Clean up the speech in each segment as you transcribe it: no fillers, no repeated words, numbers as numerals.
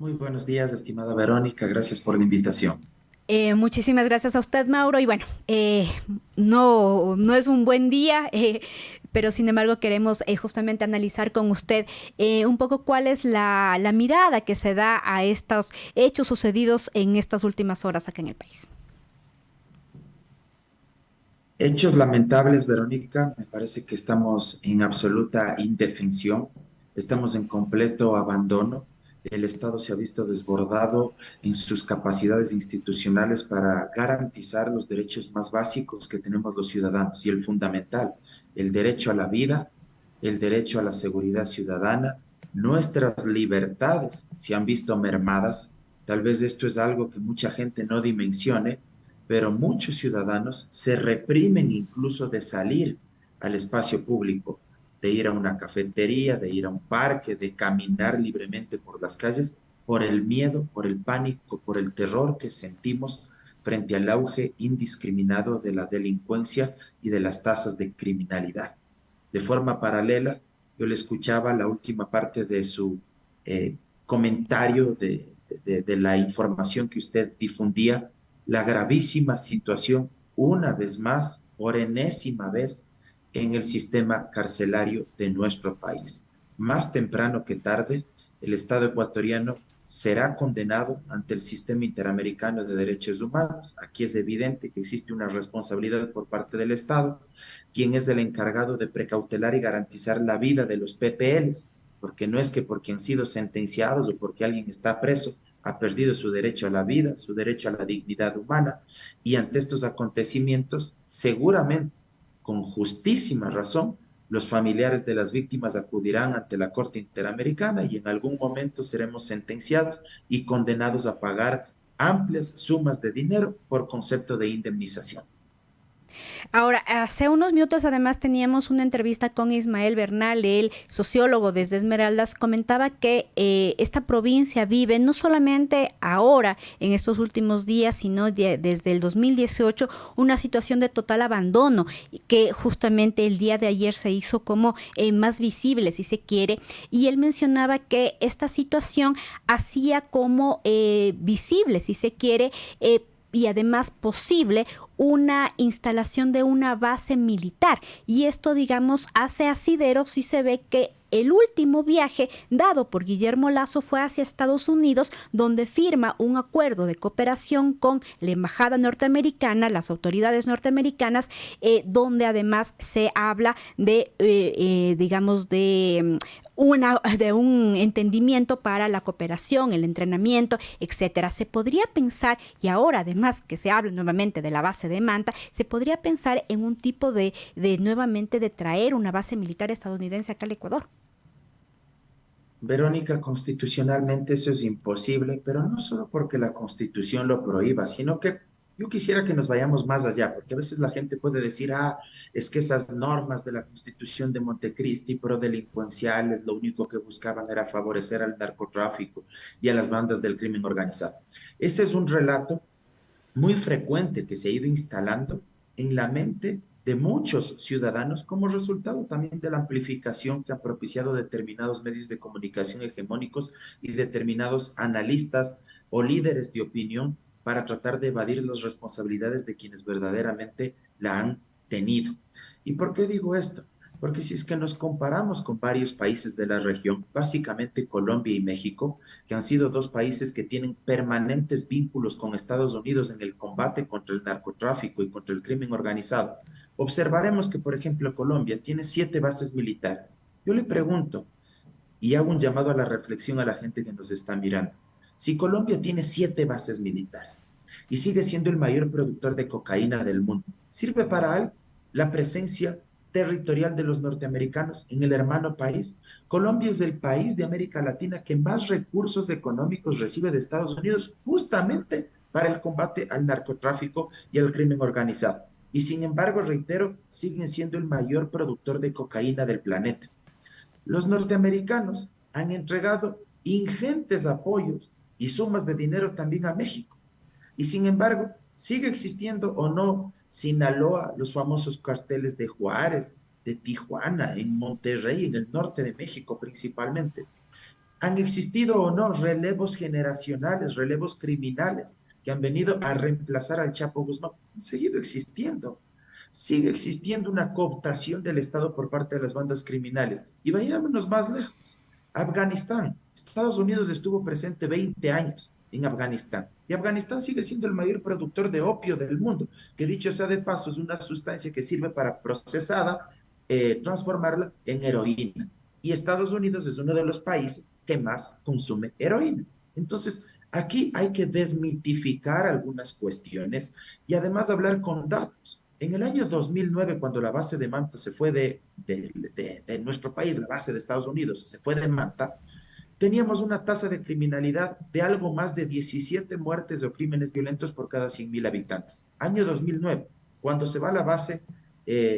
Muy buenos días, estimada Verónica. Gracias por la invitación. Muchísimas gracias a usted, Mauro. Y bueno, no es un buen día, pero sin embargo queremos justamente analizar con usted un poco cuál es la mirada que se da a estos hechos sucedidos en estas últimas horas acá en el país. Hechos lamentables, Verónica. Me parece que estamos en absoluta indefensión. Estamos en completo abandono. El Estado se ha visto desbordado en sus capacidades institucionales para garantizar los derechos más básicos que tenemos los ciudadanos y el fundamental, el derecho a la vida, el derecho a la seguridad ciudadana. Nuestras libertades se han visto mermadas. Tal vez esto es algo que mucha gente no dimensione, pero muchos ciudadanos se reprimen incluso de salir al espacio público, de ir a una cafetería, de ir a un parque, de caminar libremente por las calles, por el miedo, por el pánico, por el terror que sentimos frente al auge indiscriminado de la delincuencia y de las tasas de criminalidad. De forma paralela, yo le escuchaba la última parte de su comentario de la información que usted difundía, la gravísima situación, una vez más, por enésima vez, en el sistema carcelario de nuestro país. Más temprano que tarde, el Estado ecuatoriano será condenado ante el sistema interamericano de derechos humanos. Aquí es evidente que existe una responsabilidad por parte del Estado, quien es el encargado de precautelar y garantizar la vida de los PPLs, porque no es que porque han sido sentenciados o porque alguien está preso, ha perdido su derecho a la vida, su derecho a la dignidad humana, y ante estos acontecimientos, seguramente, con justísima razón, los familiares de las víctimas acudirán ante la Corte Interamericana y en algún momento seremos sentenciados y condenados a pagar amplias sumas de dinero por concepto de indemnización. Ahora, hace unos minutos además teníamos una entrevista con Ismael Bernal, el sociólogo desde Esmeraldas, comentaba que esta provincia vive no solamente ahora, en estos últimos días, sino desde el 2018, una situación de total abandono, que justamente el día de ayer se hizo como más visible, si se quiere, y él mencionaba que esta situación hacía como visible, si se quiere, y además posible una instalación de una base militar. Y esto, digamos, hace asidero si se ve que el último viaje dado por Guillermo Lazo fue hacia Estados Unidos, donde firma un acuerdo de cooperación con la embajada norteamericana, las autoridades norteamericanas, donde además se habla digamos, de un entendimiento para la cooperación, el entrenamiento, etcétera. Se podría pensar, y ahora además que se habla nuevamente de la base de Manta, se podría pensar en un tipo de nuevamente de traer una base militar estadounidense acá al Ecuador. Verónica, constitucionalmente eso es imposible, pero no solo porque la Constitución lo prohíba, sino que yo quisiera que nos vayamos más allá, porque a veces la gente puede decir, es que esas normas de la Constitución de Montecristi prodelincuenciales lo único que buscaban era favorecer al narcotráfico y a las bandas del crimen organizado. Ese es un relato muy frecuente que se ha ido instalando en la mente de muchos ciudadanos como resultado también de la amplificación que han propiciado determinados medios de comunicación hegemónicos y determinados analistas o líderes de opinión para tratar de evadir las responsabilidades de quienes verdaderamente la han tenido. ¿Y por qué digo esto? Porque si es que nos comparamos con varios países de la región, básicamente Colombia y México, que han sido dos países que tienen permanentes vínculos con Estados Unidos en el combate contra el narcotráfico y contra el crimen organizado, observaremos que, por ejemplo, Colombia tiene 7 bases militares. Yo le pregunto y hago un llamado a la reflexión a la gente que nos está mirando. Si Colombia tiene 7 bases militares y sigue siendo el mayor productor de cocaína del mundo, ¿sirve para algo la presencia territorial de los norteamericanos en el hermano país? Colombia es el país de América Latina que más recursos económicos recibe de Estados Unidos justamente para el combate al narcotráfico y al crimen organizado. Y sin embargo, reitero, siguen siendo el mayor productor de cocaína del planeta. Los norteamericanos han entregado ingentes apoyos y sumas de dinero también a México. Y sin embargo, sigue existiendo o no Sinaloa, los famosos carteles de Juárez, de Tijuana, en Monterrey, en el norte de México principalmente. ¿Han existido o no relevos generacionales, relevos criminales que han venido a reemplazar al Chapo Guzmán? Han seguido existiendo. Sigue existiendo una cooptación del Estado por parte de las bandas criminales. Y vayámonos más lejos. Afganistán. Estados Unidos estuvo presente 20 años en Afganistán. Y Afganistán sigue siendo el mayor productor de opio del mundo, que dicho sea de paso es una sustancia que sirve para procesada, transformarla en heroína. Y Estados Unidos es uno de los países que más consume heroína. Entonces, aquí hay que desmitificar algunas cuestiones y además hablar con datos. En el año 2009, cuando la base de Manta se fue de nuestro país, la base de Estados Unidos se fue de Manta, teníamos una tasa de criminalidad de algo más de 17 muertes o crímenes violentos por cada 100.000 habitantes. Año 2009, cuando se va a la base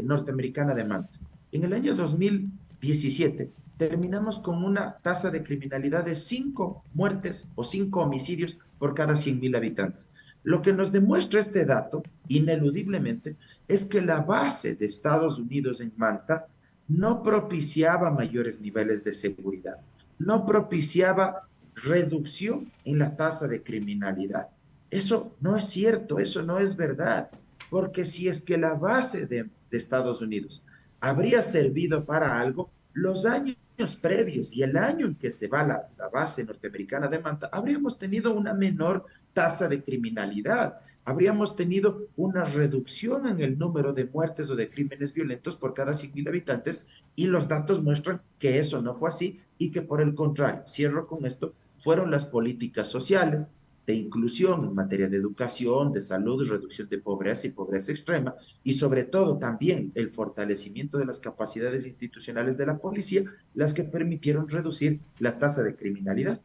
norteamericana de Manta. En el año 2017 terminamos con una tasa de criminalidad de 5 muertes o 5 homicidios por cada 100.000 habitantes. Lo que nos demuestra este dato, ineludiblemente, es que la base de Estados Unidos en Manta no propiciaba mayores niveles de seguridad, no propiciaba reducción en la tasa de criminalidad. Eso no es cierto, eso no es verdad, porque si es que la base de Estados Unidos habría servido para algo, los años previos y el año en que se va la base norteamericana de Manta, habríamos tenido una menor tasa de criminalidad, habríamos tenido una reducción en el número de muertes o de crímenes violentos por cada 100.000 habitantes y los datos muestran que eso no fue así y que por el contrario, cierro con esto, fueron las políticas sociales de inclusión en materia de educación, de salud y reducción de pobreza y pobreza extrema, y sobre todo también el fortalecimiento de las capacidades institucionales de la policía, las que permitieron reducir la tasa de criminalidad.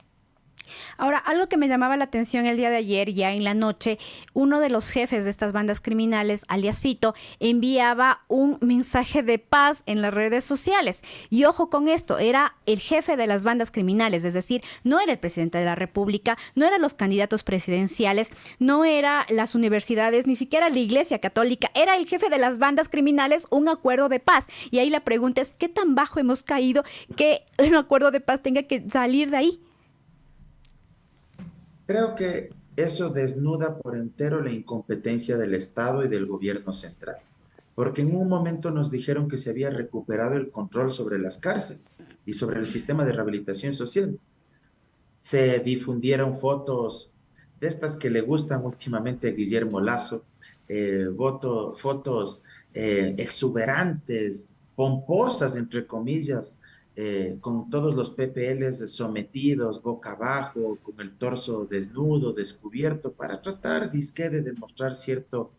Ahora, algo que me llamaba la atención el día de ayer, ya en la noche, uno de los jefes de estas bandas criminales, alias Fito, enviaba un mensaje de paz en las redes sociales. Y ojo con esto, era el jefe de las bandas criminales, es decir, no era el presidente de la República, no eran los candidatos presidenciales, no era las universidades, ni siquiera la Iglesia Católica, era el jefe de las bandas criminales, un acuerdo de paz. Y ahí la pregunta es, ¿qué tan bajo hemos caído que un acuerdo de paz tenga que salir de ahí? Creo que eso desnuda por entero la incompetencia del Estado y del gobierno central, porque en un momento nos dijeron que se había recuperado el control sobre las cárceles y sobre el sistema de rehabilitación social. Se difundieron fotos de estas que le gustan últimamente a Guillermo Lazo, fotos exuberantes, pomposas, entre comillas, con todos los PPLs sometidos, boca abajo, con el torso desnudo, descubierto, para tratar, dizque, de demostrar cierto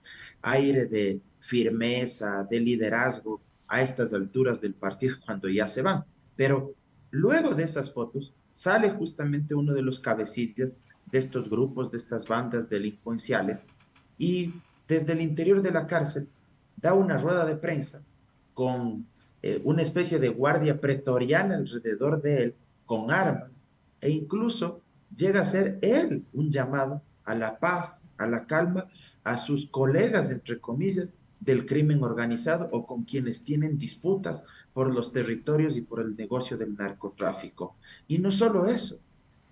aire de firmeza, de liderazgo a estas alturas del partido cuando ya se van. Pero luego de esas fotos sale justamente uno de los cabecillas de estos grupos, de estas bandas delincuenciales, y desde el interior de la cárcel da una rueda de prensa con una especie de guardia pretoriana alrededor de él, con armas, e incluso llega a ser él un llamado a la paz, a la calma, a sus colegas, entre comillas, del crimen organizado o con quienes tienen disputas por los territorios y por el negocio del narcotráfico. Y no solo eso,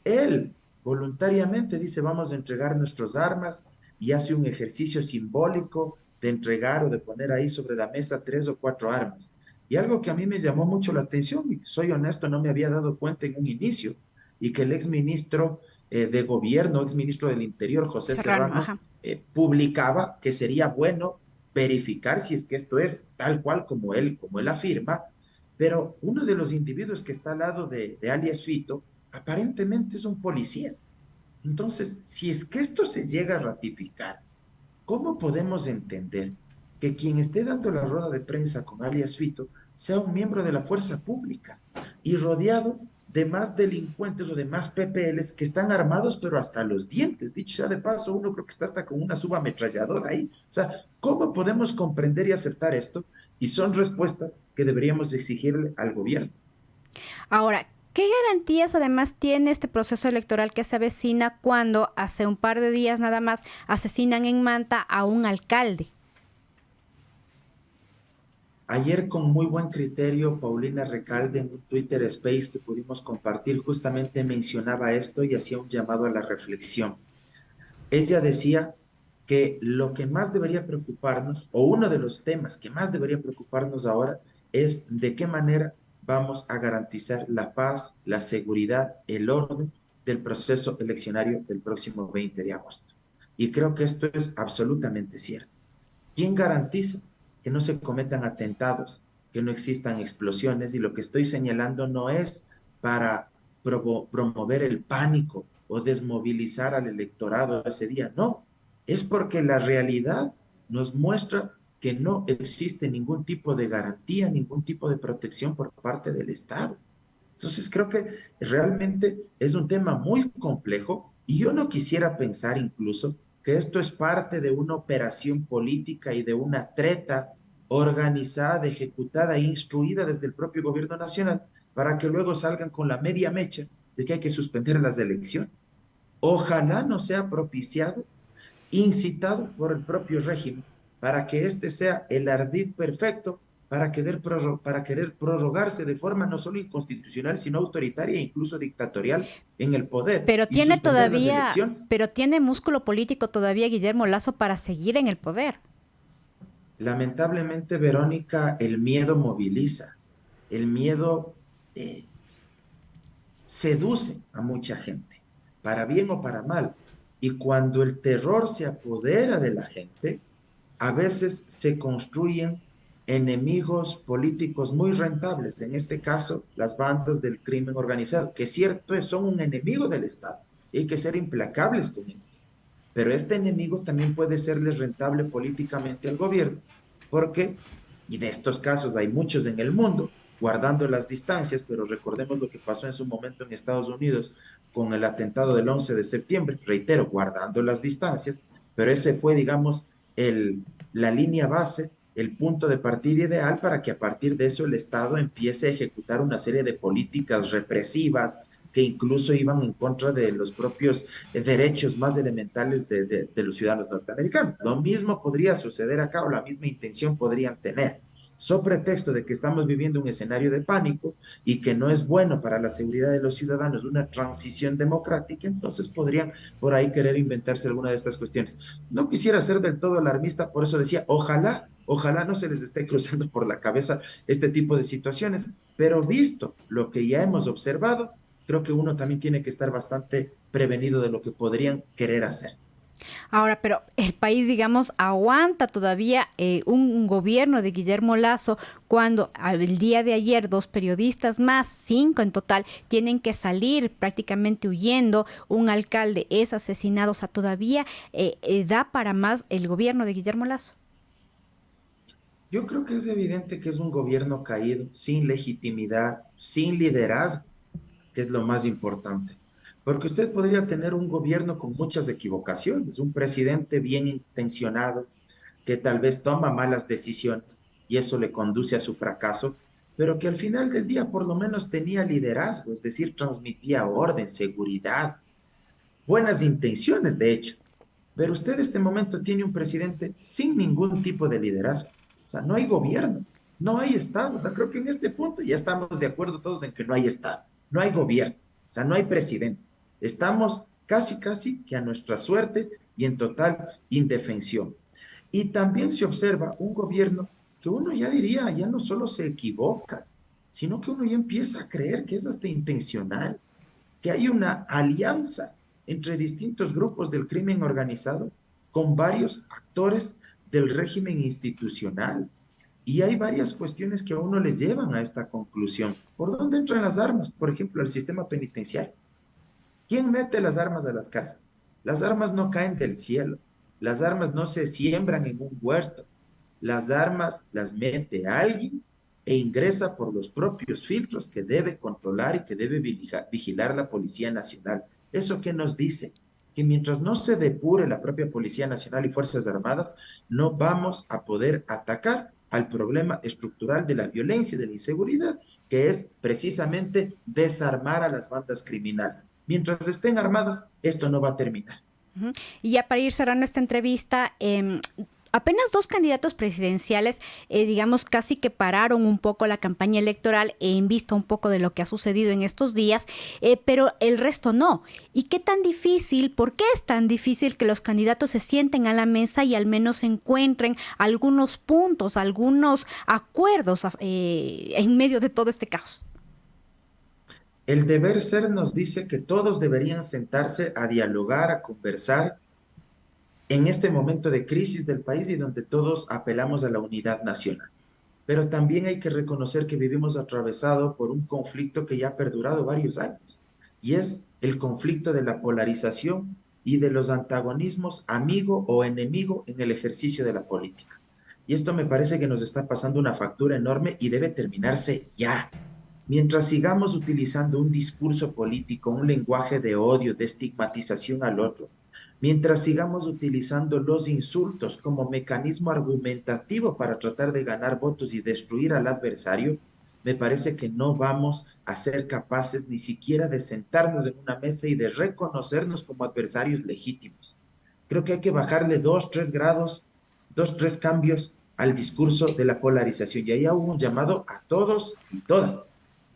él voluntariamente dice vamos a entregar nuestras armas y hace un ejercicio simbólico de entregar o de poner ahí sobre la mesa 3 o 4 armas. Y algo que a mí me llamó mucho la atención, y soy honesto, no me había dado cuenta en un inicio, y que el exministro de gobierno, exministro del Interior, José Serrano, publicaba que sería bueno verificar si es que esto es tal cual como él afirma, pero uno de los individuos que está al lado de alias Fito, aparentemente es un policía. Entonces, si es que esto se llega a ratificar, ¿cómo podemos entender que quien esté dando la rueda de prensa con alias Fito sea un miembro de la fuerza pública y rodeado de más delincuentes o de más PPLs que están armados pero hasta los dientes? Dicho sea de paso, uno creo que está hasta con una subametralladora ahí. O sea, ¿cómo podemos comprender y aceptar esto? Y son respuestas que deberíamos exigirle al gobierno. Ahora, ¿qué garantías además tiene este proceso electoral que se avecina cuando hace un par de días nada más asesinan en Manta a un alcalde? Ayer con muy buen criterio, Paulina Recalde en un Twitter Space que pudimos compartir justamente mencionaba esto y hacía un llamado a la reflexión. Ella decía que lo que más debería preocuparnos, o uno de los temas que más debería preocuparnos ahora, es de qué manera vamos a garantizar la paz, la seguridad, el orden del proceso eleccionario del próximo 20 de agosto. Y creo que esto es absolutamente cierto. ¿Quién garantiza que no se cometan atentados, que no existan explosiones? Y lo que estoy señalando no es para promover el pánico o desmovilizar al electorado ese día, no, es porque la realidad nos muestra que no existe ningún tipo de garantía, ningún tipo de protección por parte del Estado. Entonces creo que realmente es un tema muy complejo y yo no quisiera pensar incluso que esto es parte de una operación política y de una treta organizada, ejecutada e instruida desde el propio gobierno nacional para que luego salgan con la media mecha de que hay que suspender las elecciones. Ojalá no sea propiciado, incitado por el propio régimen para que este sea el ardid perfecto para querer prorrogarse de forma no solo inconstitucional, sino autoritaria e incluso dictatorial en el poder Pero y tiene suspender las todavía, elecciones. pero tiene músculo político todavía Guillermo Lasso para seguir en el poder. Lamentablemente, Verónica, el miedo moviliza, el miedo eh, seduce a mucha gente, para bien o para mal. Y cuando el terror se apodera de la gente, a veces se construyen enemigos políticos muy rentables, en este caso las bandas del crimen organizado, que cierto es, son un enemigo del Estado, y hay que ser implacables con ellos. Pero este enemigo también puede serle rentable políticamente al gobierno, porque, y de estos casos hay muchos en el mundo, guardando las distancias, pero recordemos lo que pasó en su momento en Estados Unidos con el atentado del 11 de septiembre, reitero, guardando las distancias, pero ese fue, digamos, la línea base, el punto de partida ideal para que a partir de eso el Estado empiece a ejecutar una serie de políticas represivas que incluso iban en contra de los propios derechos más elementales de los ciudadanos norteamericanos. Lo mismo podría suceder acá o la misma intención podrían tener. So pretexto de que estamos viviendo un escenario de pánico y que no es bueno para la seguridad de los ciudadanos una transición democrática, entonces podrían por ahí querer inventarse alguna de estas cuestiones. No quisiera ser del todo alarmista, por eso decía, ojalá no se les esté cruzando por la cabeza este tipo de situaciones, pero visto lo que ya hemos observado, creo que uno también tiene que estar bastante prevenido de lo que podrían querer hacer. Ahora, pero el país, digamos, aguanta todavía un gobierno de Guillermo Lasso cuando el día de ayer 2 periodistas más, 5 en total, tienen que salir prácticamente huyendo, un alcalde es asesinado, o sea, todavía da para más el gobierno de Guillermo Lasso. Yo creo que es evidente que es un gobierno caído, sin legitimidad, sin liderazgo, que es lo más importante. Porque usted podría tener un gobierno con muchas equivocaciones, un presidente bien intencionado que tal vez toma malas decisiones y eso le conduce a su fracaso, pero que al final del día por lo menos tenía liderazgo, es decir, transmitía orden, seguridad, buenas intenciones, de hecho. Pero usted en este momento tiene un presidente sin ningún tipo de liderazgo. O sea, no hay gobierno, no hay Estado. O sea, creo que en este punto ya estamos de acuerdo todos en que no hay Estado, no hay gobierno, o sea, no hay presidente. Estamos casi que a nuestra suerte y en total indefensión. Y también se observa un gobierno que uno ya diría, ya no solo se equivoca, sino que uno ya empieza a creer que es hasta intencional, que hay una alianza entre distintos grupos del crimen organizado con varios actores del régimen institucional. Y hay varias cuestiones que a uno les llevan a esta conclusión. ¿Por dónde entran las armas? Por ejemplo, el sistema penitenciario. ¿Quién mete las armas a las cárceles? Las armas no caen del cielo. Las armas no se siembran en un huerto. Las armas las mete alguien e ingresa por los propios filtros que debe controlar y que debe vigilar la Policía Nacional. ¿Eso qué nos dice? Que mientras no se depure la propia Policía Nacional y Fuerzas Armadas, no vamos a poder atacar al problema estructural de la violencia y de la inseguridad, que es precisamente desarmar a las bandas criminales. Mientras estén armadas, esto no va a terminar. Y ya para ir cerrando esta entrevista, apenas dos candidatos presidenciales, digamos, casi que pararon un poco la campaña electoral en vista un poco de lo que ha sucedido en estos días, pero el resto no. ¿Y qué tan difícil, por qué es tan difícil que los candidatos se sienten a la mesa y al menos encuentren algunos puntos, algunos acuerdos en medio de todo este caos? El deber ser nos dice que todos deberían sentarse a dialogar, a conversar en este momento de crisis del país y donde todos apelamos a la unidad nacional. Pero también hay que reconocer que vivimos atravesado por un conflicto que ya ha perdurado varios años, y es el conflicto de la polarización y de los antagonismos amigo o enemigo en el ejercicio de la política. Y esto me parece que nos está pasando una factura enorme y debe terminarse ya. Mientras sigamos utilizando un discurso político, un lenguaje de odio, de estigmatización al otro, mientras sigamos utilizando los insultos como mecanismo argumentativo para tratar de ganar votos y destruir al adversario, me parece que no vamos a ser capaces ni siquiera de sentarnos en una mesa y de reconocernos como adversarios legítimos. Creo que hay que bajarle 2, 3 grados, 2, 3 cambios al discurso de la polarización. Y ahí hago un llamado a todos y todas.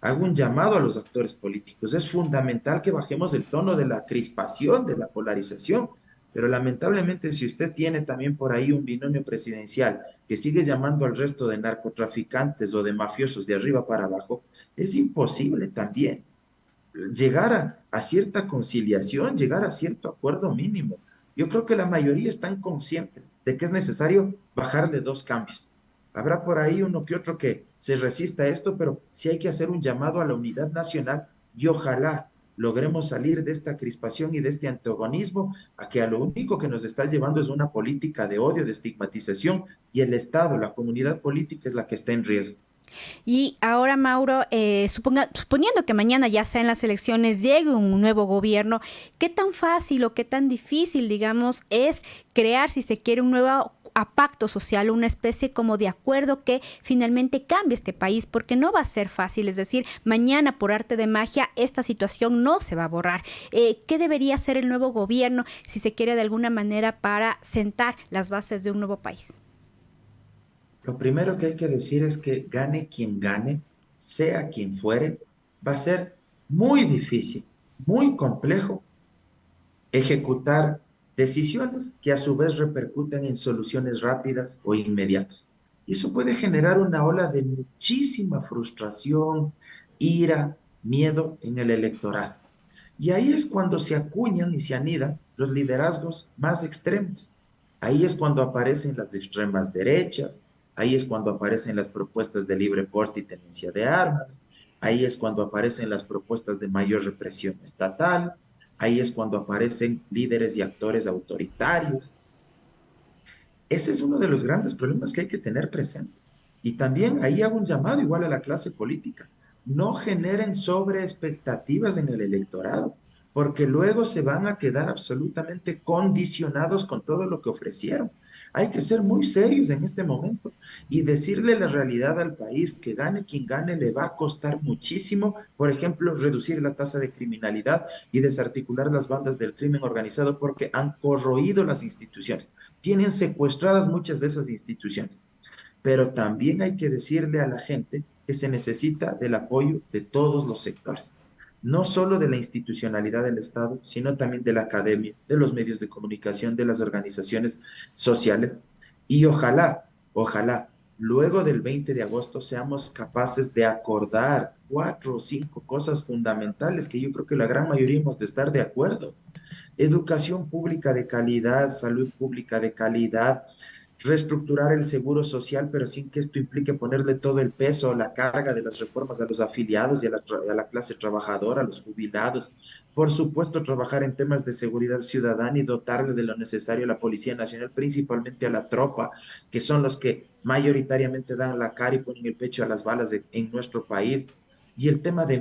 Hago un llamado a los actores políticos. Es fundamental que bajemos el tono de la crispación, de la polarización, pero lamentablemente si usted tiene también por ahí un binomio presidencial que sigue llamando al resto de narcotraficantes o de mafiosos de arriba para abajo, es imposible también llegar a cierta conciliación, llegar a cierto acuerdo mínimo. Yo creo que la mayoría están conscientes de que es necesario bajarle 2 cambios. Habrá por ahí uno que otro que se resista a esto, pero sí hay que hacer un llamado a la unidad nacional y ojalá logremos salir de esta crispación y de este antagonismo a que a lo único que nos está llevando es una política de odio, de estigmatización, y el Estado, la comunidad política es la que está en riesgo. Y ahora, Mauro, suponiendo que mañana ya sea en las elecciones llegue un nuevo gobierno, ¿qué tan fácil o qué tan difícil, digamos, es crear, si se quiere, un nuevo pacto social, una especie como de acuerdo que finalmente cambie este país? Porque no va a ser fácil, es decir, mañana por arte de magia esta situación no se va a borrar. ¿Qué debería hacer el nuevo gobierno, si se quiere de alguna manera, para sentar las bases de un nuevo país? Lo primero que hay que decir es que gane quien gane, sea quien fuere, va a ser muy difícil, muy complejo ejecutar decisiones que a su vez repercuten en soluciones rápidas o inmediatas. Y eso puede generar una ola de muchísima frustración, ira, miedo en el electorado. Y ahí es cuando se acuñan y se anidan los liderazgos más extremos. Ahí es cuando aparecen las extremas derechas, ahí es cuando aparecen las propuestas de libre porte y tenencia de armas, ahí es cuando aparecen las propuestas de mayor represión estatal, ahí es cuando aparecen líderes y actores autoritarios. Ese es uno de los grandes problemas que hay que tener presente. Y también ahí hago un llamado igual a la clase política. No generen sobre expectativas en el electorado, porque luego se van a quedar absolutamente condicionados con todo lo que ofrecieron. Hay que ser muy serios en este momento y decirle la realidad al país, que gane quien gane, le va a costar muchísimo, por ejemplo, reducir la tasa de criminalidad y desarticular las bandas del crimen organizado, porque han corroído las instituciones, tienen secuestradas muchas de esas instituciones. Pero también hay que decirle a la gente que se necesita del apoyo de todos los sectores, no solo de la institucionalidad del Estado, sino también de la academia, de los medios de comunicación, de las organizaciones sociales. Y ojalá, luego del 20 de agosto seamos capaces de acordar 4 o 5 cosas fundamentales que yo creo que la gran mayoría hemos de estar de acuerdo. Educación pública de calidad, salud pública de calidad, reestructurar el seguro social, pero sin que esto implique ponerle todo el peso, la carga de las reformas a los afiliados y a la clase trabajadora, a los jubilados. Por supuesto, trabajar en temas de seguridad ciudadana y dotarle de lo necesario a la Policía Nacional, principalmente a la tropa, que son los que mayoritariamente dan la cara y ponen el pecho a las balas en nuestro país. Y el tema de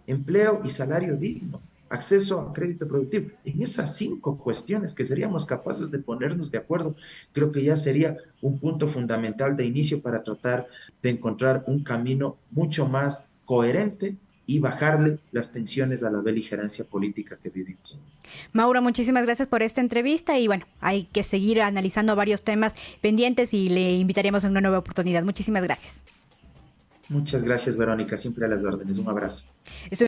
empleo y salario digno, acceso a crédito productivo. En esas 5 cuestiones que seríamos capaces de ponernos de acuerdo, creo que ya sería un punto fundamental de inicio para tratar de encontrar un camino mucho más coherente y bajarle las tensiones a la beligerancia política que vivimos. Mauro, muchísimas gracias por esta entrevista y bueno, hay que seguir analizando varios temas pendientes y le invitaríamos a una nueva oportunidad. Muchísimas gracias. Muchas gracias, Verónica, siempre a las órdenes. Un abrazo.